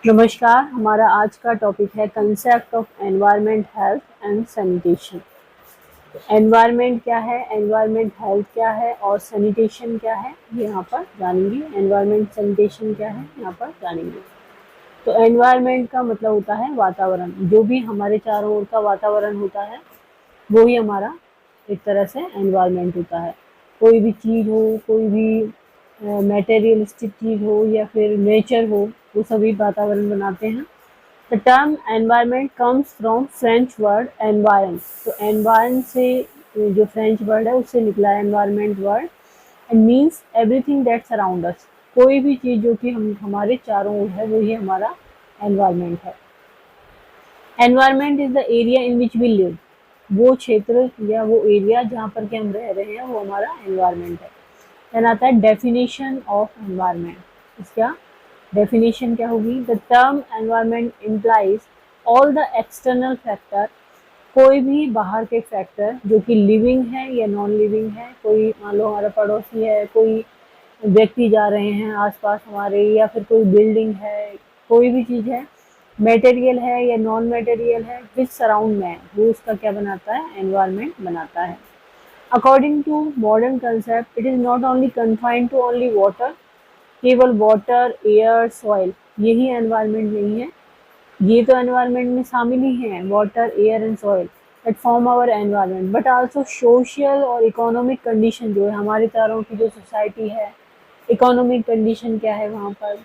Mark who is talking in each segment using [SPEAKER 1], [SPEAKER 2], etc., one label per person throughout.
[SPEAKER 1] नमस्कार। हमारा आज का टॉपिक है concept of environment health and sanitation. Environment क्या है, एनवायरनमेंट हेल्थ क्या है और सैनिटेशन क्या है, ये यहाँ पर जानेंगे। एनवायरनमेंट सैनिटेशन क्या है, यहाँ पर जानेंगे। तो एनवायरनमेंट का मतलब होता है वातावरण। जो भी हमारे चारों ओर का वातावरण होता है वो ही हमारा एक तरह से एनवायरनमेंट होता है। कोई भी चीज़ हो, कोई भी मटेरियलिस्टिक चीज़ हो या फिर नेचर हो, वो सभी वातावरण बनाते हैं। The term environment comes from French word environ। तो environ से जो फ्रेंच वर्ड है उससे निकला है environment word and means everything that surround us। कोई भी चीज़ जो कि हम हमारे चारों ओर है वही हमारा environment है। Environment is the area in which we live। वो क्षेत्र या वो एरिया जहाँ पर के हम रह रहे हैं वो हमारा environment है। देन आता है डेफिनेशन ऑफ एनवायरनमेंट। इसका डेफिनेशन क्या होगी? The term environment implies all the external factor. कोई भी बाहर के फैक्टर जो कि लिविंग है या नॉन लिविंग है। कोई मान लो हमारा पड़ोसी है, कोई व्यक्ति जा रहे हैं आसपास हमारे, या फिर कोई बिल्डिंग है, कोई भी चीज़ है, मटेरियल है या नॉन मटेरियल है, विच सराउंड मैन, वो उसका क्या बनाता है? एनवायरनमेंट बनाता है। According to modern concept, it is not only confined to only water। केवल वाटर, एयर, सॉइल यही एनवायरनमेंट नहीं है। ये तो एनवायरनमेंट में शामिल ही हैं, water, air and soil that form our environment, but also social और इकोनॉमिक कंडीशन जो है हमारे चारों की जो सोसाइटी है, इकोनॉमिक कंडीशन क्या है वहाँ पर,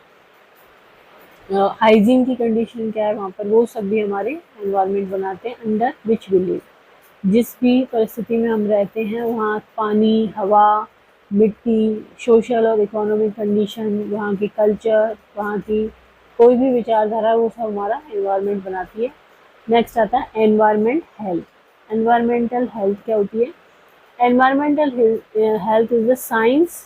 [SPEAKER 1] हाइजीन की कंडीशन क्या है वहाँ पर, वो सब भी हमारे एनवायरनमेंट बनाते हैं अंडर विच वी लिव। जिस भी परिस्थिति में हम रहते हैं वहाँ पानी, हवा, मिट्टी, सोशल और इकोनॉमिक कंडीशन, वहाँ की कल्चर, वहाँ की कोई भी विचारधारा, वो सब हमारा एनवायरनमेंट बनाती है। नेक्स्ट आता है एनवायरनमेंट हेल्थ। एनवायरमेंटल हेल्थ क्या होती है? Environmental health is the science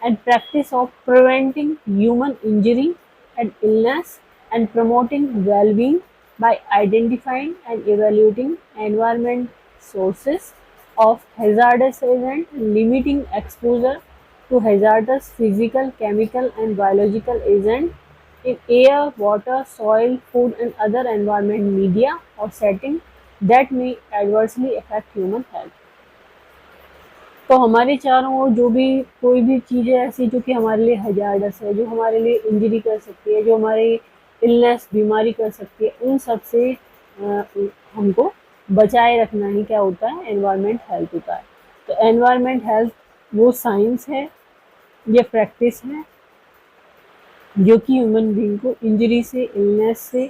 [SPEAKER 1] and practice of preventing human injury and illness and promoting well-being by identifying and evaluating environment sources of hazardous agents, limiting exposure to hazardous physical, chemical and biological agents in air, water, soil, food and other environment media or setting that may adversely affect human health। तो हमारे चारों ओर जो भी कोई भी चीज़ है ऐसी जो कि हमारे लिए हजारडस है, जो हमारे लिए इंजरी कर सकती है, जो हमारी इलनेस बीमारी कर सकती है, उन सब से हमको बचाए रखना ही क्या होता है? एनवायरनमेंट हेल्थ होता है। तो एनवायरनमेंट हेल्थ वो साइंस है, ये प्रैक्टिस है जो कि ह्यूमन बीइंग को इंजरी से, इलनेस से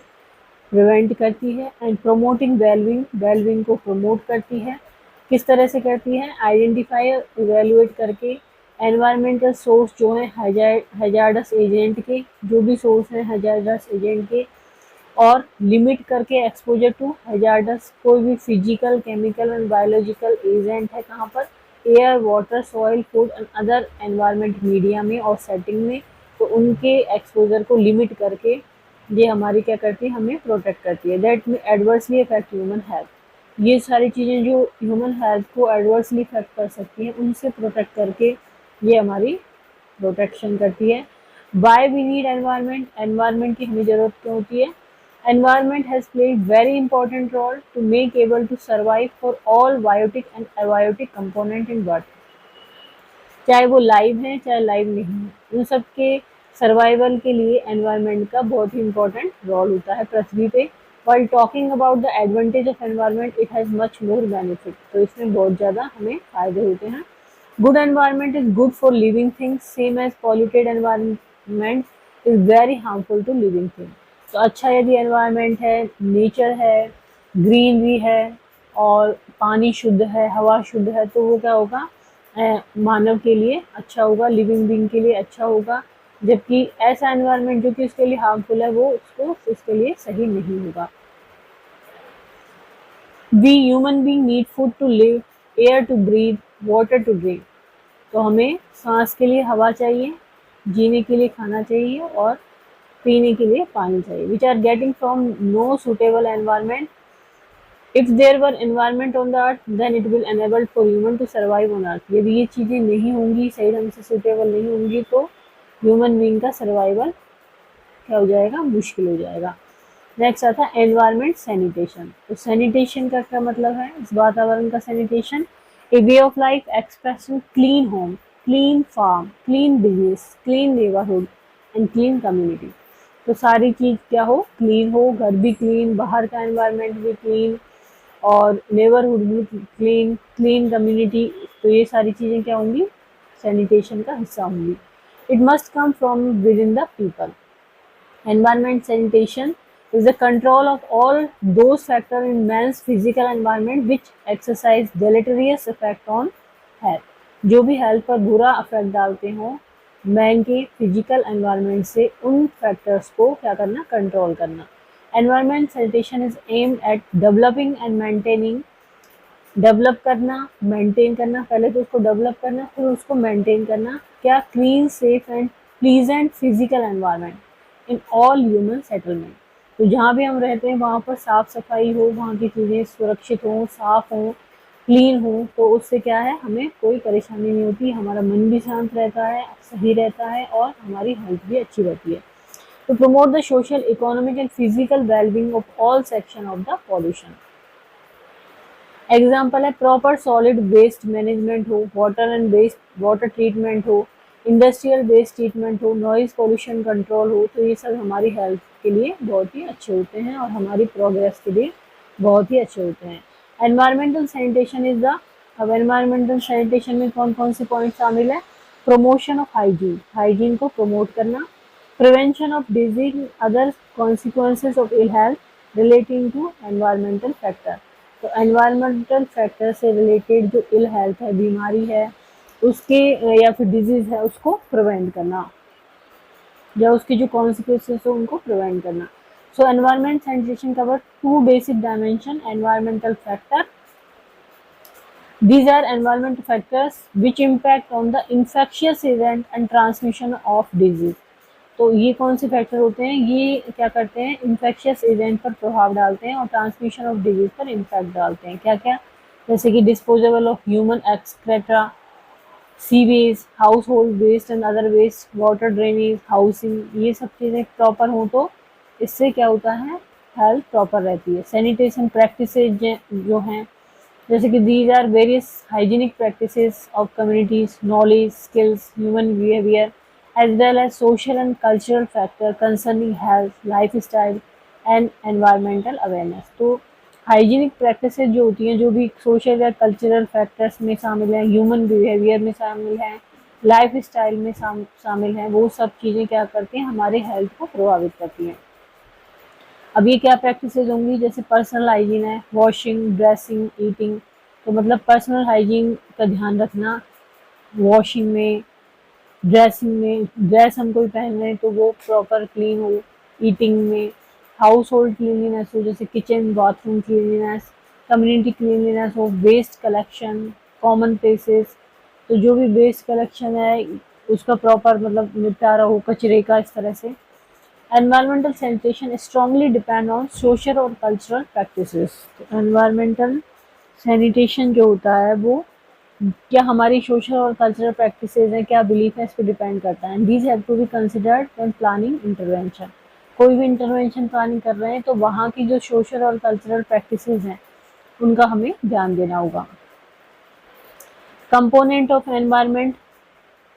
[SPEAKER 1] प्रिवेंट करती है एंड प्रोमोटिंग वेलबींग, वेलबींग को प्रमोट करती है। किस तरह से करती है? आइडेंटिफाई, इवेल्युएट करके एनवायरमेंटल सोर्स जो है हजारडस एजेंट के, जो भी सोर्स हैं हजारडस एजेंट के, और लिमिट करके एक्सपोजर टू हजारडस कोई भी physical, chemical and biological agent है कहाँ पर? Air, water, soil, food and other environment media में और सेटिंग में। तो उनके एक्सपोजर को लिमिट करके ये हमारी क्या करती है? हमें प्रोटेक्ट करती है। दैट में एडवर्सली इफेक्ट ह्यूमन हेल्थ। ये सारी चीज़ें जो ह्यूमन हेल्थ को एडवर्सली इफेक्ट कर सकती हैं उनसे प्रोटेक्ट करके ये हमारी प्रोटेक्शन करती है। Why we need environment? Environment की हमें ज़रूरत क्यों होती है? Environment has played very important role to make able to survive for all biotic and abiotic component in birth. चाहे वो लाइव हैं चाहे लाइव नहीं है, उन सब के सर्वाइवल के लिए एनवायरनमेंट का बहुत ही इंपॉर्टेंट रोल होता है पृथ्वी पे। While talking about the advantage of environment, it has much more benefit। तो इसमें बहुत ज़्यादा हमें फायदे होते हैं। Good environment is good for living things, same as polluted environment is very harmful to living things। तो अच्छा यदि environment है, नेचर है, ग्रीनरी है और पानी शुद्ध है, हवा शुद्ध है, तो वो क्या होगा? मानव के लिए अच्छा होगा, लिविंग बीइंग के लिए अच्छा होगा। जबकि ऐसा एनवायरनमेंट जो कि उसके लिए हार्मफुल है वो उसके लिए सही नहीं होगा। We human being need food to live, air to breathe, water to drink. तो हमें सांस के लिए हवा चाहिए, जीने के लिए खाना चाहिए और पीने के लिए पानी चाहिए। Which are getting from no suitable environment. If there were environment on the earth then it will enable for human to survive on earth. यदि ये चीज़ें नहीं होंगी, सही ढंग से सुटेबल नहीं होंगी, तो ह्यूमन बीइंग का सर्वाइवल क्या हो जाएगा, मुश्किल हो जाएगा। नेक्स्ट आता है एनवायरमेंट सैनिटेशन। तो सैनिटेशन का क्या मतलब है, इस वातावरण का sanitation, a way of life expressing clean home, clean farm, clean business, clean neighbourhood and clean community. तो सारी चीज क्या हो, क्लीन हो, घर भी क्लीन, बाहर का एनवायरनमेंट भी क्लीन और नेबरहुड भी क्लीन, क्लीन कम्युनिटी। तो ये सारी चीजें क्या होंगी, सैनिटेशन का हिस्सा होंगी। It must come from with in the people. Environment sanitation is the control of all those factors in man's physical environment which exercise deleterious effect on health। जो भी हेल्थ पर बुरा इफेक्ट डालते हों मैन के फिजिकल एनवायरनमेंट से, उन factors को क्या करना, कंट्रोल करना। Environment sanitation is aimed at developing and maintaining, develop करना, मेंटेन करना, पहले तो उसको डेवलप करना फिर उसको मेंटेन करना, क्या, clean safe and pleasant physical environment in all human settlement. तो जहाँ भी हम रहते हैं वहाँ पर साफ सफाई हो, वहाँ की चीज़ें सुरक्षित हों, साफ हों, क्लीन हो, तो उससे क्या है, हमें कोई परेशानी नहीं होती, हमारा मन भी शांत रहता है, सही रहता है और हमारी हेल्थ भी अच्छी रहती है। तो promote the social, economic and physical wellbeing of all section of the pollution. Example है प्रॉपर सॉलिड वेस्ट मैनेजमेंट हो, water and waste water treatment हो, इंडस्ट्रियल वेस्ट ट्रीटमेंट हो, नॉइज पोल्यूशन कंट्रोल हो। तो ये सब हमारी हेल्थ के लिए बहुत ही अच्छे होते हैं और हमारी प्रोग्रेस के लिए बहुत ही अच्छे होते हैं। एनवायरमेंटल सैनिटेशन इज द, अब एनवायरमेंटल सैनिटेशन में कौन कौन से पॉइंट शामिल है, प्रमोशन ऑफ हाइजीन, हाइजीन को प्रमोट करना, prevention of disease other consequences of ill health relating to environmental factor. तो एनवायरमेंटल फैक्टर से रिलेटेड जो इल हेल्थ है, बीमारी है उसके या फिर डिजीज है उसको प्रिवेंट करना, या उसके जो कॉन्सिक्वेंसेस हो उनको प्रिवेंट करना। So environment sanitation cover two basic dimension, environmental factor, these are environmental factors which impact on the infectious event and transmission of disease। तो ये कौन से फैक्टर होते हैं, ये क्या करते हैं, इन्फेक्शियस इवेंट पर प्रभाव डालते हैं और ट्रांसमिशन ऑफ डिजीज पर इम्पैक्ट डालते हैं। क्या क्या, जैसे कि disposable of human excreta, sewage, household waste and other waste, water drainage, housing, ये सब चीज़ें प्रॉपर हों तो इससे क्या होता है, हेल्थ प्रॉपर रहती है। सैनिटेशन प्रैक्टिसेज जो हैं, जैसे कि these are various hygienic practices of communities, knowledge, skills, human behaviour as well as social and cultural factor concerning health, lifestyle and environmental awareness. तो हाइजीनिक प्रैक्टिसेस जो होती हैं, जो भी सोशल या कल्चरल फैक्टर्स में शामिल हैं, ह्यूमन बिहेवियर में शामिल हैं, लाइफ स्टाइल में शामिल हैं, वो सब चीज़ें क्या करती हैं, हमारे हेल्थ को प्रभावित करती हैं। अब ये क्या प्रैक्टिसेस होंगी, जैसे पर्सनल हाइजीन है, वॉशिंग, ड्रेसिंग, ईटिंग। तो मतलब पर्सनल हाइजीन का ध्यान रखना, वॉशिंग में, ड्रेसिंग में, ड्रेस हम कोई पहन रहे हैं तो वो प्रॉपर क्लीन हो, ईटिंग में, हाउस होल्ड क्लीनलीनेस हो, जैसे kitchen bathroom cleanliness, community cleanliness हो, वेस्ट कलेक्शन, कॉमन प्लेसेस, तो जो भी वेस्ट कलेक्शन है उसका प्रॉपर मतलब निपटारा हो कचरे का, इस तरह से। Environmental sanitation strongly depend on social और कल्चरल प्रैक्टिसेस। तो एनवायरमेंटल सैनिटेशन जो होता है वो क्या हमारी सोशल और कल्चरल प्रैक्टिसेस हैं, क्या बिलीफ है, इस पर डिपेंड करता है। These have to be considered when planning intervention. कोई भी इंटरवेंशन प्लानिंग कर रहे हैं तो वहाँ की जो सोशल और कल्चरल प्रैक्टिसेस हैं उनका हमें ध्यान देना होगा। कंपोनेंट ऑफ एनवायरनमेंट,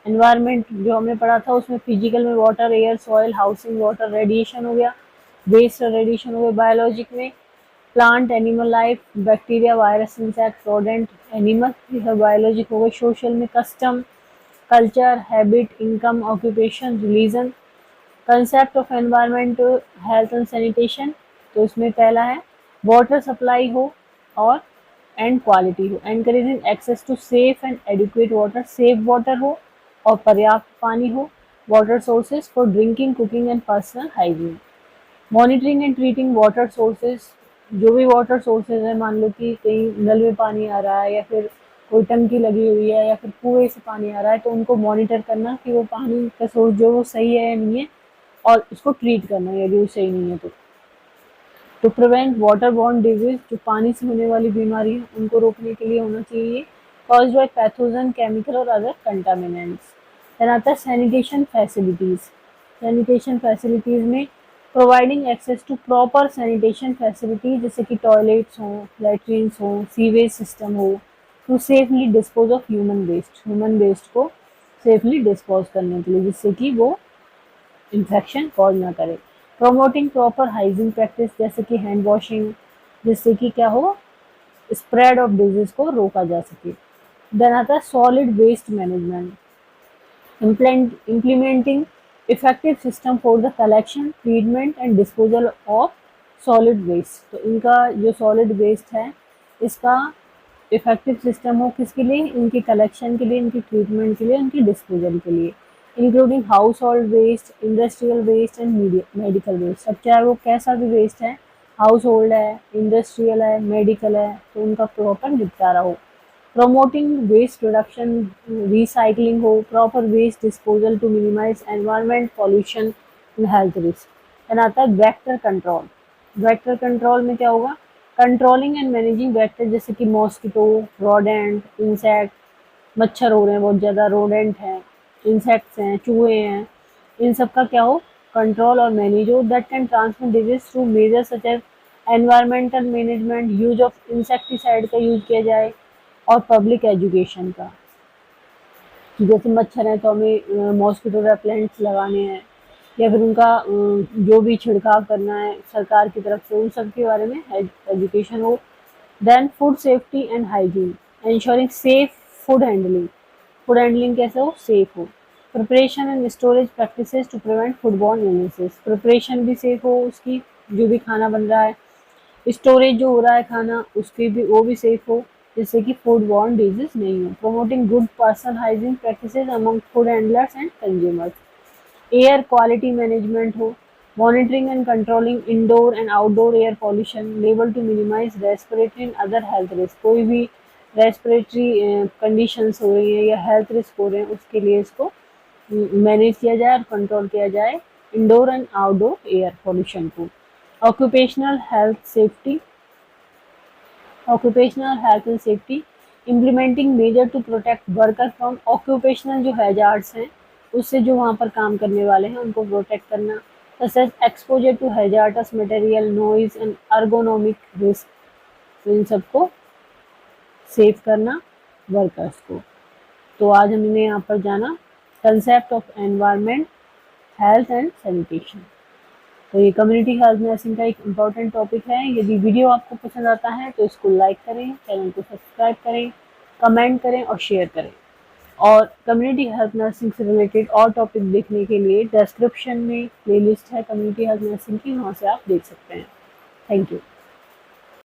[SPEAKER 1] एनवायरनमेंट जो हमने पढ़ा था उसमें फिजिकल में water, air, soil, housing, water, radiation हो गया, वेस्ट रेडिएशन हो गया। बायोलॉजिक में plant, animal life, bacteria, virus, insect, rodent, animal, ये सब बायोलॉजिक हो गए। सोशल में custom, culture, habit, income, occupation, religion. Concept of environment, health and sanitation, तो इसमें पहला है वाटर सप्लाई हो और एंड क्वालिटी हो, encouraging access to safe and adequate water, safe water हो और पर्याप्त पानी हो। Water sources for drinking, cooking and personal hygiene. Monitoring and treating water sources, जो भी वाटर सोर्सेज है, मान लो कि कहीं नल में पानी आ रहा है या फिर कोई टंकी लगी हुई है या फिर कुएं से पानी आ रहा है, तो उनको मॉनिटर करना कि वो पानी का सोर्स जो वो सही है या नहीं है और उसको ट्रीट करना यदि वो सही नहीं है तो। To prevent water borne disease, जो पानी से होने वाली बीमारी है उनको रोकने के लिए होना चाहिए, कॉज्ड बाय पैथोजन, केमिकल और अदर कंटामिनेंट्स। देन आता है सैनिटेशन फैसिलिटीज, सैनिटेशन फैसिलिटीज़ में providing access to proper sanitation facility, जैसे कि टॉयलेट्स हों, लेट्रिन्स हों, सीवेज सिस्टम हो, to safely dispose of human waste को सेफली डिस्पोज करने के लिए, जिससे कि वो इन्फेक्शन कॉज ना करे। प्रमोटिंग प्रॉपर हाइजीन प्रैक्टिस, जैसे कि हैंड वॉशिंग, जिससे कि क्या हो, स्प्रेड ऑफ डिजीज को रोका जा सके। देन आता है solid waste management, implementing effective system for the collection, treatment and disposal of solid waste। तो इनका जो solid waste है इसका इफेक्टिव सिस्टम हो किसके लिए, इनकी कलेक्शन के लिए, इनकी ट्रीटमेंट के लिए, इनकी डिस्पोजल के लिए, including household waste, industrial waste and medical waste. अब चाहे वो कैसा भी वेस्ट है, हाउस होल्ड है, इंडस्ट्रियल है, मेडिकल है, तो उनका प्रॉपर निपटारा हो। प्रमोटिंग वेस्ट रिडक्शन, रिसाइकलिंग हो, proper waste disposal to minimise environment pollution and health risk. Then आता है वेक्टर कंट्रोल। वेक्टर कंट्रोल में क्या होगा, कंट्रोलिंग एंड मैनेजिंग वेक्टर, जैसे कि मॉस्किटो, रोडेंट, इंसेक्ट, मच्छर हो रहे हैं बहुत ज़्यादा, रोडेंट हैं, इंसेक्ट्स हैं, चूहे हैं, इन सब का क्या हो, कंट्रोल और मैनेज हो। That can transmit disease through measure such as environmental management, use of insecticide का यूज किया जाए, और पब्लिक एजुकेशन का, जैसे मच्छर हैं तो हमें मॉस्किटो रेपेलेंट्स लगाने हैं, या फिर उनका जो भी छिड़काव करना है सरकार की तरफ से, उन सब के बारे में एजुकेशन हो। Then food safety and hygiene, ensuring safe food handling, food handling कैसे हो, सेफ हो। Preparation and storage practices to prevent foodborne illnesses, preparation भी सेफ हो उसकी, जो भी खाना बन रहा है, स्टोरेज जो हो रहा है खाना उसकी भी, वो भी सेफ हो, जिससे कि फूड बॉर्न डिजीज नहीं हो। Promoting good personal hygiene practices among food handlers and consumers. Air quality management हो, monitoring and controlling indoor and outdoor air pollution level to minimize respiratory and other health risk. कोई भी respiratory conditions हो रही है या health risk हो रहे हैं, उसके लिए इसको मैनेज किया जाए और कंट्रोल किया जाए, indoor and outdoor air pollution को। Occupational health safety, occupational health and safety, implementing measure to protect worker from occupational जो हैजार्ड्स हैं उससे, जो वहाँ पर काम करने वाले हैं उनको प्रोटेक्ट करना, such as exposure to hazardous material, noise and ergonomic risk, तो इन सबको सेव करना वर्कर्स को। तो आज हमने यहाँ पर जाना concept of environment, health and sanitation. तो ये कम्युनिटी हेल्थ नर्सिंग का एक इम्पॉर्टेंट टॉपिक है। यदि वीडियो आपको पसंद आता है तो इसको लाइक करें, चैनल को सब्सक्राइब करें, कमेंट करें और शेयर करें। और कम्युनिटी हेल्थ नर्सिंग से रिलेटेड और टॉपिक देखने के लिए डिस्क्रिप्शन में प्लेलिस्ट है कम्युनिटी हेल्थ नर्सिंग की, वहाँ से आप देख सकते हैं। Thank you.